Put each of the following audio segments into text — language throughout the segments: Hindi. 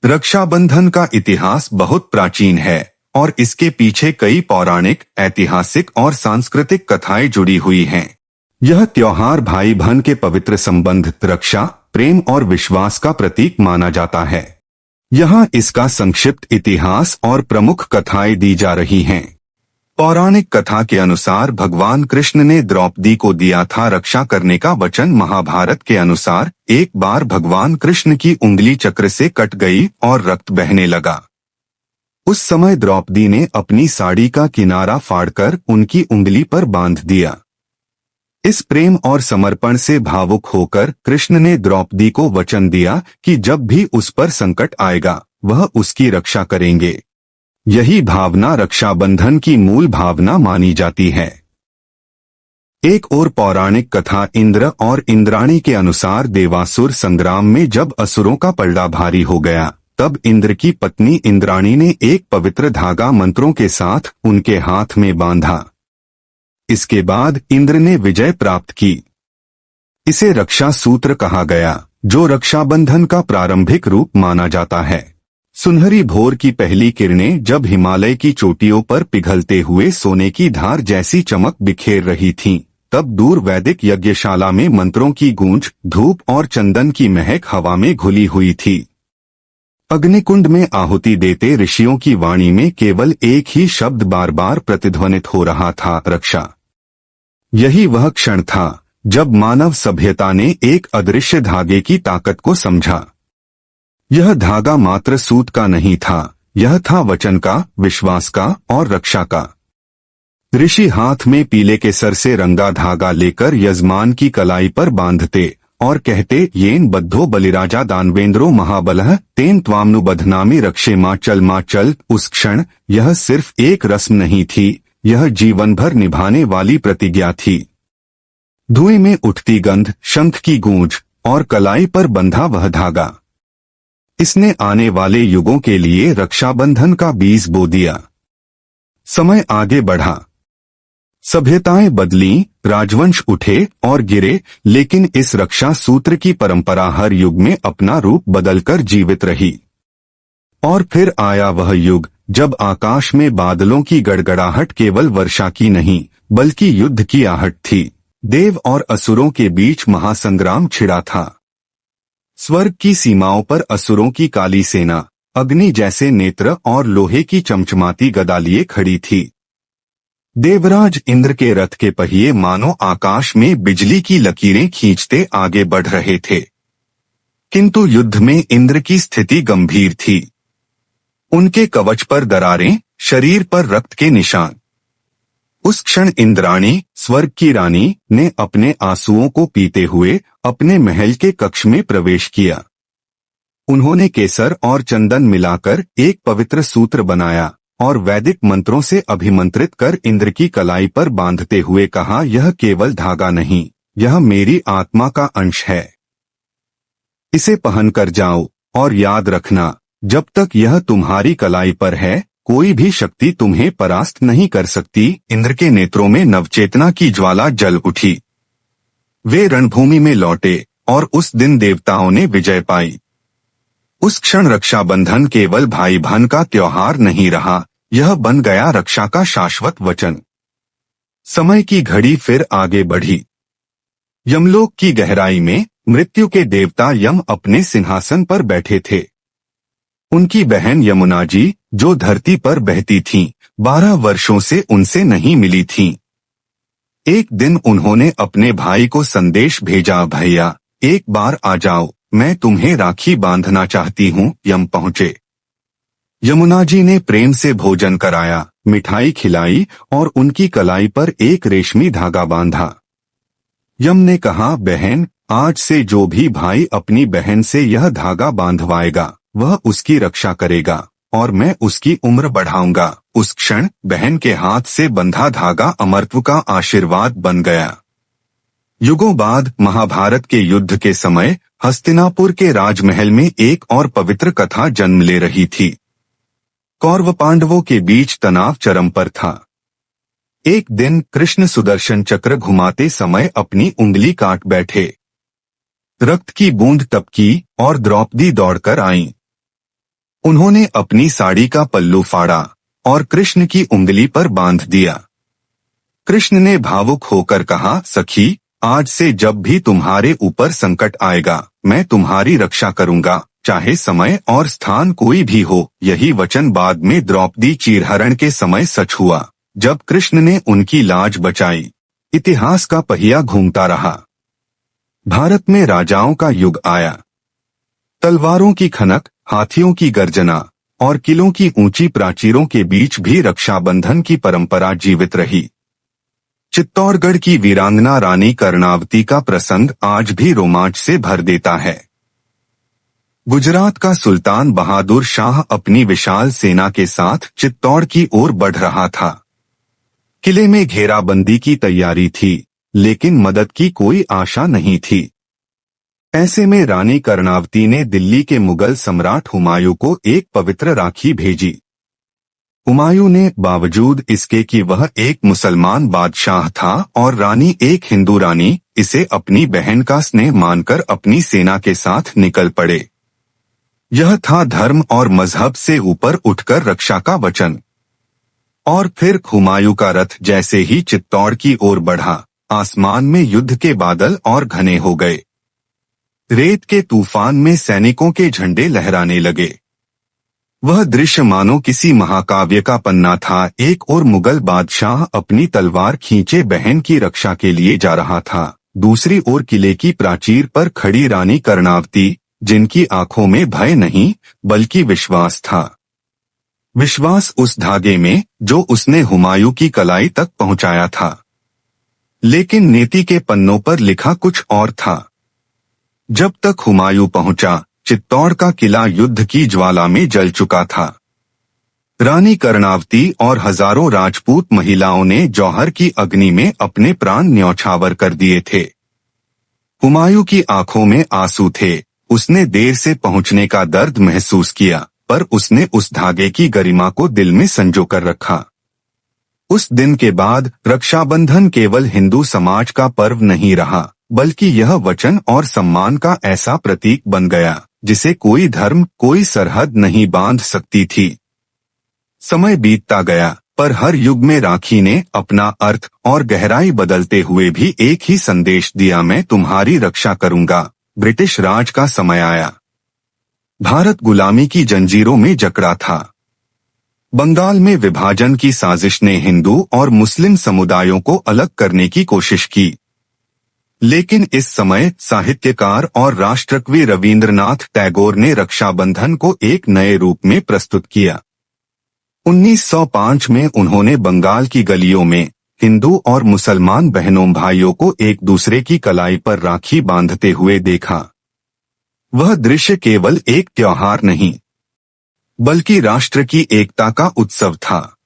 रक्षाबंधन का इतिहास बहुत प्राचीन है और इसके पीछे कई पौराणिक, ऐतिहासिक और सांस्कृतिक कथाएं जुड़ी हुई हैं। यह त्योहार भाई बहन के पवित्र संबंध, रक्षा, प्रेम और विश्वास का प्रतीक माना जाता है। यहाँ इसका संक्षिप्त इतिहास और प्रमुख कथाएं दी जा रही हैं। पौराणिक कथा के अनुसार भगवान कृष्ण ने द्रौपदी को दिया था रक्षा करने का वचन। महाभारत के अनुसार एक बार भगवान कृष्ण की उंगली चक्र से कट गई और रक्त बहने लगा। उस समय द्रौपदी ने अपनी साड़ी का किनारा फाड़कर उनकी उंगली पर बांध दिया। इस प्रेम और समर्पण से भावुक होकर कृष्ण ने द्रौपदी को वचन दिया कि जब भी उस पर संकट आएगा वह उसकी रक्षा करेंगे। यही भावना रक्षाबंधन की मूल भावना मानी जाती है। एक और पौराणिक कथा इंद्र और इंद्राणी के अनुसार देवासुर संग्राम में जब असुरों का पलड़ा भारी हो गया, तब इंद्र की पत्नी इंद्राणी ने एक पवित्र धागा मंत्रों के साथ उनके हाथ में बांधा। इसके बाद इंद्र ने विजय प्राप्त की। इसे रक्षा सूत्र कहा गया, जो रक्षाबंधन का प्रारंभिक रूप माना जाता है। सुनहरी भोर की पहली किरणें जब हिमालय की चोटियों पर पिघलते हुए सोने की धार जैसी चमक बिखेर रही थीं, तब दूर वैदिक यज्ञशाला में मंत्रों की गूंज, धूप और चंदन की महक हवा में घुली हुई थी। अग्निकुंड में आहुति देते ऋषियों की वाणी में केवल एक ही शब्द बार बार प्रतिध्वनित हो रहा था, रक्षा। यही वह क्षण था जब मानव सभ्यता ने एक अदृश्य धागे की ताकत को समझा। यह धागा मात्र सूत का नहीं था, यह था वचन का, विश्वास का और रक्षा का। ऋषि हाथ में पीले केसर से रंगा धागा लेकर यजमान की कलाई पर बांधते और कहते, येन बद्धो बलिराजा दानवेंद्रो महाबलः तेन त्वामनुबध्नामि रक्षे मां चल। उस क्षण यह सिर्फ एक रस्म नहीं थी, यह जीवन भर निभाने वाली प्रतिज्ञा थी। धुएं में उठती गंध, शंख की गूंज और कलाई पर बंधा वह धागा, इसने आने वाले युगों के लिए रक्षाबंधन का बीज बो दिया। समय आगे बढ़ा, सभ्यताएं बदलीं, राजवंश उठे और गिरे, लेकिन इस रक्षा सूत्र की परंपरा हर युग में अपना रूप बदलकर जीवित रही। और फिर आया वह युग जब आकाश में बादलों की गड़गड़ाहट केवल वर्षा की नहीं, बल्कि युद्ध की आहट थी। देव और असुरों के बीच महासंग्राम छिड़ा था। स्वर्ग की सीमाओं पर असुरों की काली सेना, अग्नि जैसे नेत्र और लोहे की चमचमाती गदा लिए खड़ी थी। देवराज इंद्र के रथ के पहिए मानो आकाश में बिजली की लकीरें खींचते आगे बढ़ रहे थे। किंतु युद्ध में इंद्र की स्थिति गंभीर थी। उनके कवच पर दरारें, शरीर पर रक्त के निशान। उस क्षण इंद्राणी, स्वर्ग की रानी, ने अपने आंसुओं को पीते हुए अपने महल के कक्ष में प्रवेश किया। उन्होंने केसर और चंदन मिलाकर एक पवित्र सूत्र बनाया और वैदिक मंत्रों से अभिमंत्रित कर इंद्र की कलाई पर बांधते हुए कहा, यह केवल धागा नहीं, यह मेरी आत्मा का अंश है। इसे पहनकर जाओ और याद रखना, जब तक यह तुम्हारी कलाई पर है, कोई भी शक्ति तुम्हें परास्त नहीं कर सकती। इंद्र के नेत्रों में नवचेतना की ज्वाला जल उठी। वे रणभूमि में लौटे और उस दिन देवताओं ने विजय पाई। उस क्षण रक्षाबंधन केवल भाई बहन का त्योहार नहीं रहा, यह बन गया रक्षा का शाश्वत वचन। समय की घड़ी फिर आगे बढ़ी। यमलोक की गहराई में मृत्यु के देवता यम अपने सिंहासन पर बैठे थे। उनकी बहन यमुना जी, जो धरती पर बहती थीं, 12 वर्षों से उनसे नहीं मिली थीं। एक दिन उन्होंने अपने भाई को संदेश भेजा, भैया एक बार आ जाओ, मैं तुम्हें राखी बांधना चाहती हूँ। यम पहुँचे। यमुना जी ने प्रेम से भोजन कराया, मिठाई खिलाई और उनकी कलाई पर एक रेशमी धागा बांधा। यम ने कहा, बहन, आज से जो भी भाई अपनी बहन से यह धागा बांधवाएगा वह उसकी रक्षा करेगा और मैं उसकी उम्र बढ़ाऊंगा। उस क्षण बहन के हाथ से बंधा धागा अमरत्व का आशीर्वाद बन गया। युगों बाद महाभारत के युद्ध के समय हस्तिनापुर के राजमहल में एक और पवित्र कथा जन्म ले रही थी। कौरव पांडवों के बीच तनाव चरम पर था। एक दिन कृष्ण सुदर्शन चक्र घुमाते समय अपनी उंगली काट बैठे। रक्त की बूंद टपकी और द्रौपदी दौड़कर आईं। उन्होंने अपनी साड़ी का पल्लू फाड़ा और कृष्ण की उंगली पर बांध दिया। कृष्ण ने भावुक होकर कहा, सखी, आज से जब भी तुम्हारे ऊपर संकट आएगा, मैं तुम्हारी रक्षा करूंगा, चाहे समय और स्थान कोई भी हो। यही वचन बाद में द्रौपदी चीरहरण के समय सच हुआ, जब कृष्ण ने उनकी लाज बचाई। इतिहास का पहिया घूमता रहा। भारत में राजाओं का युग आया। तलवारों की खनक, हाथियों की गर्जना और किलों की ऊंची प्राचीरों के बीच भी रक्षाबंधन की परंपरा जीवित रही। चित्तौड़गढ़ की वीरांगना रानी कर्णावती का प्रसंग आज भी रोमांच से भर देता है। गुजरात का सुल्तान बहादुर शाह अपनी विशाल सेना के साथ चित्तौड़ की ओर बढ़ रहा था। किले में घेराबंदी की तैयारी थी, लेकिन मदद की कोई आशा नहीं थी। ऐसे में रानी कर्णावती ने दिल्ली के मुगल सम्राट हुमायूं को एक पवित्र राखी भेजी। हुमायूं ने, बावजूद इसके कि वह एक मुसलमान बादशाह था और रानी एक हिंदू रानी, इसे अपनी बहन का स्नेह मानकर अपनी सेना के साथ निकल पड़े। यह था धर्म और मजहब से ऊपर उठकर रक्षा का वचन। और फिर हुमायूं का रथ जैसे ही चित्तौड़ की ओर बढ़ा, आसमान में युद्ध के बादल और घने हो गए। रेत के तूफान में सैनिकों के झंडे लहराने लगे। वह दृश्य मानो किसी महाकाव्य का पन्ना था। एक ओर मुगल बादशाह अपनी तलवार खींचे बहन की रक्षा के लिए जा रहा था, दूसरी ओर किले की प्राचीर पर खड़ी रानी कर्णावती, जिनकी आंखों में भय नहीं बल्कि विश्वास था। विश्वास उस धागे में जो उसने हुमायूं की कलाई तक पहुंचाया था। लेकिन नीति के पन्नों पर लिखा कुछ और था। जब तक हुमायूं पहुंचा, चित्तौड़ का किला युद्ध की ज्वाला में जल चुका था। रानी कर्णावती और हजारों राजपूत महिलाओं ने जौहर की अग्नि में अपने प्राण न्यौछावर कर दिए थे। हुमायूं की आंखों में आंसू थे। उसने देर से पहुंचने का दर्द महसूस किया, पर उसने उस धागे की गरिमा को दिल में संजो कर रखा। उस दिन के बाद रक्षाबंधन केवल हिंदू समाज का पर्व नहीं रहा, बल्कि यह वचन और सम्मान का ऐसा प्रतीक बन गया जिसे कोई धर्म, कोई सरहद नहीं बांध सकती थी। समय बीतता गया, पर हर युग में राखी ने अपना अर्थ और गहराई बदलते हुए भी एक ही संदेश दिया, मैं तुम्हारी रक्षा करूंगा। ब्रिटिश राज का समय आया। भारत गुलामी की जंजीरों में जकड़ा था। बंगाल में विभाजन की साजिश ने हिंदू और मुस्लिम समुदायों को अलग करने की कोशिश की। लेकिन इस समय साहित्यकार और राष्ट्रकवि रवींद्रनाथ टैगोर ने रक्षाबंधन को एक नए रूप में प्रस्तुत किया। 1905 में उन्होंने बंगाल की गलियों में हिंदू और मुसलमान बहनों भाइयों को एक दूसरे की कलाई पर राखी बांधते हुए देखा। वह दृश्य केवल एक त्योहार नहीं, बल्कि राष्ट्र की एकता का उत्सव था।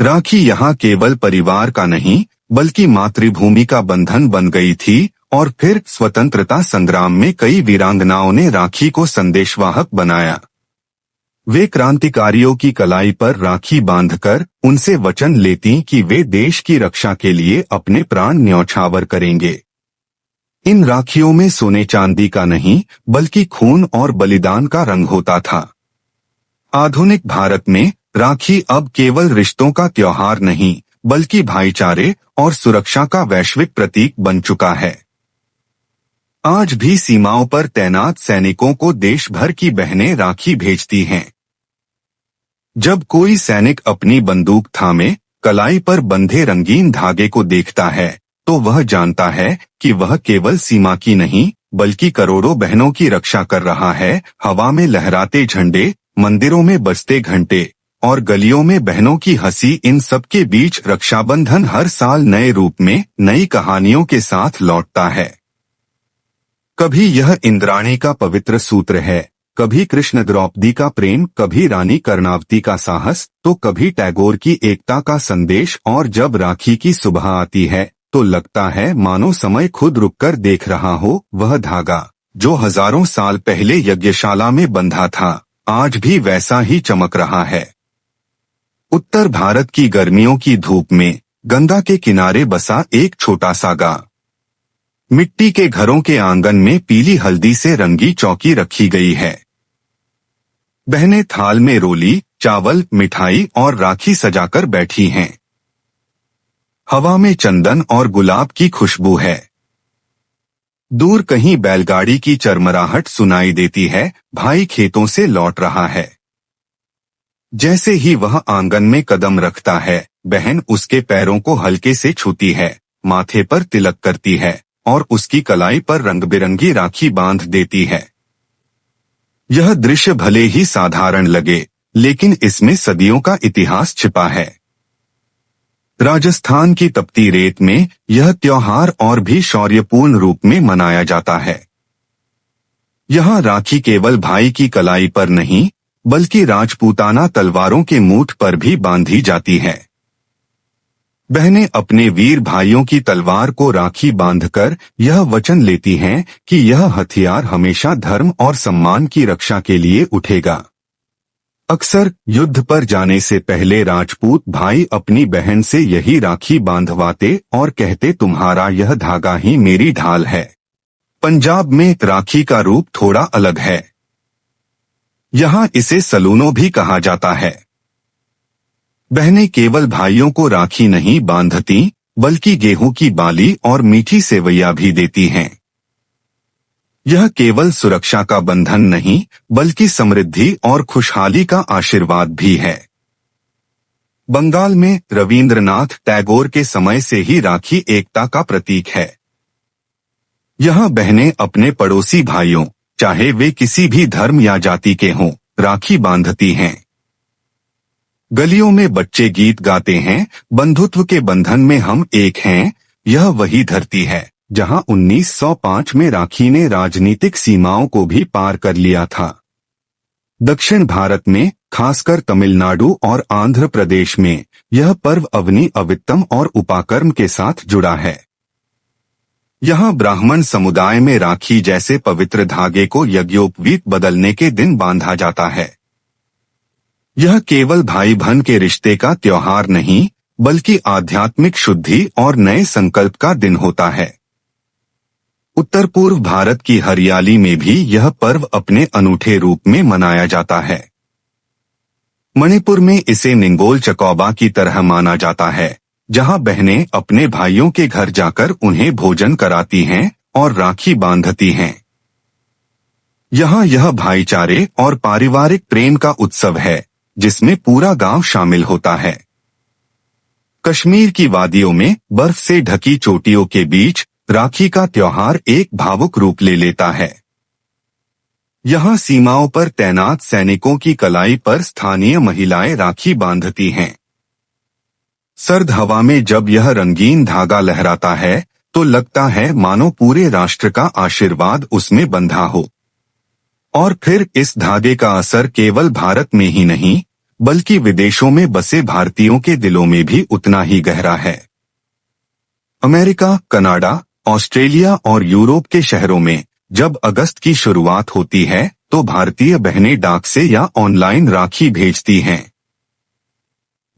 राखी यहाँ केवल परिवार का नहीं, बल्कि मातृभूमि का बंधन बन गई थी। और फिर स्वतंत्रता संग्राम में कई वीरांगनाओं ने राखी को संदेशवाहक बनाया। वे क्रांतिकारियों की कलाई पर राखी बांधकर उनसे वचन लेती कि वे देश की रक्षा के लिए अपने प्राण न्यौछावर करेंगे। इन राखियों में सोने चांदी का नहीं, बल्कि खून और बलिदान का रंग होता था। आधुनिक भारत में राखी अब केवल रिश्तों का त्योहार नहीं, बल्कि भाईचारे और सुरक्षा का वैश्विक प्रतीक बन चुका है। आज भी सीमाओं पर तैनात सैनिकों को देश भर की बहनें राखी भेजती हैं। जब कोई सैनिक अपनी बंदूक थामे कलाई पर बंधे रंगीन धागे को देखता है, तो वह जानता है कि वह केवल सीमा की नहीं, बल्कि करोड़ों बहनों की रक्षा कर रहा है। हवा में लहराते झंडे, मंदिरों में बजते घंटे और गलियों में बहनों की हंसी, इन सब के बीच रक्षाबंधन हर साल नए रूप में नई कहानियों के साथ लौटता है। कभी यह इंद्राणी का पवित्र सूत्र है, कभी कृष्ण द्रौपदी का प्रेम, कभी रानी कर्णावती का साहस, तो कभी टैगोर की एकता का संदेश। और जब राखी की सुबह आती है, तो लगता है मानो समय खुद रुककर देख रहा हो। वह धागा जो हजारों साल पहले यज्ञशाला में बंधा था, आज भी वैसा ही चमक रहा है। उत्तर भारत की गर्मियों की धूप में गंगा के किनारे बसा एक छोटा सा गांव। मिट्टी के घरों के आंगन में पीली हल्दी से रंगी चौकी रखी गई है। बहनें थाल में रोली, चावल, मिठाई और राखी सजाकर बैठी हैं। हवा में चंदन और गुलाब की खुशबू है। दूर कहीं बैलगाड़ी की चरमराहट सुनाई देती है, भाई खेतों से लौट रहा है। जैसे ही वह आंगन में कदम रखता है, बहन उसके पैरों को हल्के से छूती है, माथे पर तिलक करती है और उसकी कलाई पर रंग बिरंगी राखी बांध देती है। यह दृश्य भले ही साधारण लगे, लेकिन इसमें सदियों का इतिहास छिपा है। राजस्थान की तपती रेत में यह त्योहार और भी शौर्यपूर्ण रूप में मनाया जाता है। यहाँ राखी केवल भाई की कलाई पर नहीं, बल्कि राजपूताना तलवारों के मूठ पर भी बांधी जाती है। बहनें अपने वीर भाइयों की तलवार को राखी बांधकर यह वचन लेती हैं कि यह हथियार हमेशा धर्म और सम्मान की रक्षा के लिए उठेगा। अक्सर युद्ध पर जाने से पहले राजपूत भाई अपनी बहन से यही राखी बांधवाते और कहते, तुम्हारा यह धागा ही मेरी ढाल है। पंजाब में राखी का रूप थोड़ा अलग है। यहाँ इसे सलूनो भी कहा जाता है। बहनें केवल भाइयों को राखी नहीं बांधती, बल्कि गेहूं की बाली और मीठी सेवैया भी देती हैं। यह केवल सुरक्षा का बंधन नहीं, बल्कि समृद्धि और खुशहाली का आशीर्वाद भी है। बंगाल में रविंद्रनाथ टैगोर के समय से ही राखी एकता का प्रतीक है। यहाँ बहनें अपने पड़ोसी भाइयों, चाहे वे किसी भी धर्म या जाति के हों, राखी बांधती हैं। गलियों में बच्चे गीत गाते हैं, बंधुत्व के बंधन में हम एक हैं। यह वही धरती है जहां 1905 में राखी ने राजनीतिक सीमाओं को भी पार कर लिया था। दक्षिण भारत में, खासकर तमिलनाडु और आंध्र प्रदेश में, यह पर्व अवनी अवित्तम और उपाकर्म के साथ जुड़ा है। यहाँ ब्राह्मण समुदाय में राखी जैसे पवित्र धागे को यज्ञोपवीत बदलने के दिन बांधा जाता है। यह केवल भाई बहन के रिश्ते का त्योहार नहीं, बल्कि आध्यात्मिक शुद्धि और नए संकल्प का दिन होता है। उत्तर पूर्व भारत की हरियाली में भी यह पर्व अपने अनूठे रूप में मनाया जाता है। मणिपुर में इसे निंगोल चकौबा की तरह माना जाता है, जहां बहनें अपने भाइयों के घर जाकर उन्हें भोजन कराती हैं और राखी बांधती हैं। यहाँ यह भाईचारे और पारिवारिक प्रेम का उत्सव है, जिसमें पूरा गांव शामिल होता है। कश्मीर की वादियों में बर्फ से ढकी चोटियों के बीच राखी का त्योहार एक भावुक रूप ले लेता है। यहाँ सीमाओं पर तैनात सैनिकों की कलाई पर स्थानीय महिलाएं राखी बांधती हैं। सर्द हवा में जब यह रंगीन धागा लहराता है, तो लगता है मानो पूरे राष्ट्र का आशीर्वाद उसमें बंधा हो। और फिर इस धागे का असर केवल भारत में ही नहीं, बल्कि विदेशों में बसे भारतीयों के दिलों में भी उतना ही गहरा है। अमेरिका, कनाडा, ऑस्ट्रेलिया और यूरोप के शहरों में जब अगस्त की शुरुआत होती है, तो भारतीय बहनें डाक से या ऑनलाइन राखी भेजती हैं।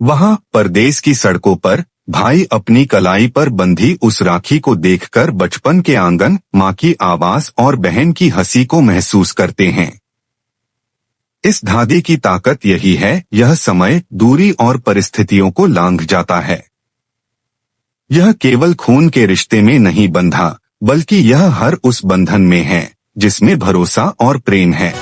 वहां परदेश की सड़कों पर भाई अपनी कलाई पर बंधी उस राखी को देखकर बचपन के आंगन, माँ की आवाज और बहन की हंसी को महसूस करते हैं। इस धागे की ताकत यही है, यह समय, दूरी और परिस्थितियों को लांघ जाता है। यह केवल खून के रिश्ते में नहीं बंधा, बल्कि यह हर उस बंधन में है जिसमें भरोसा और प्रेम है।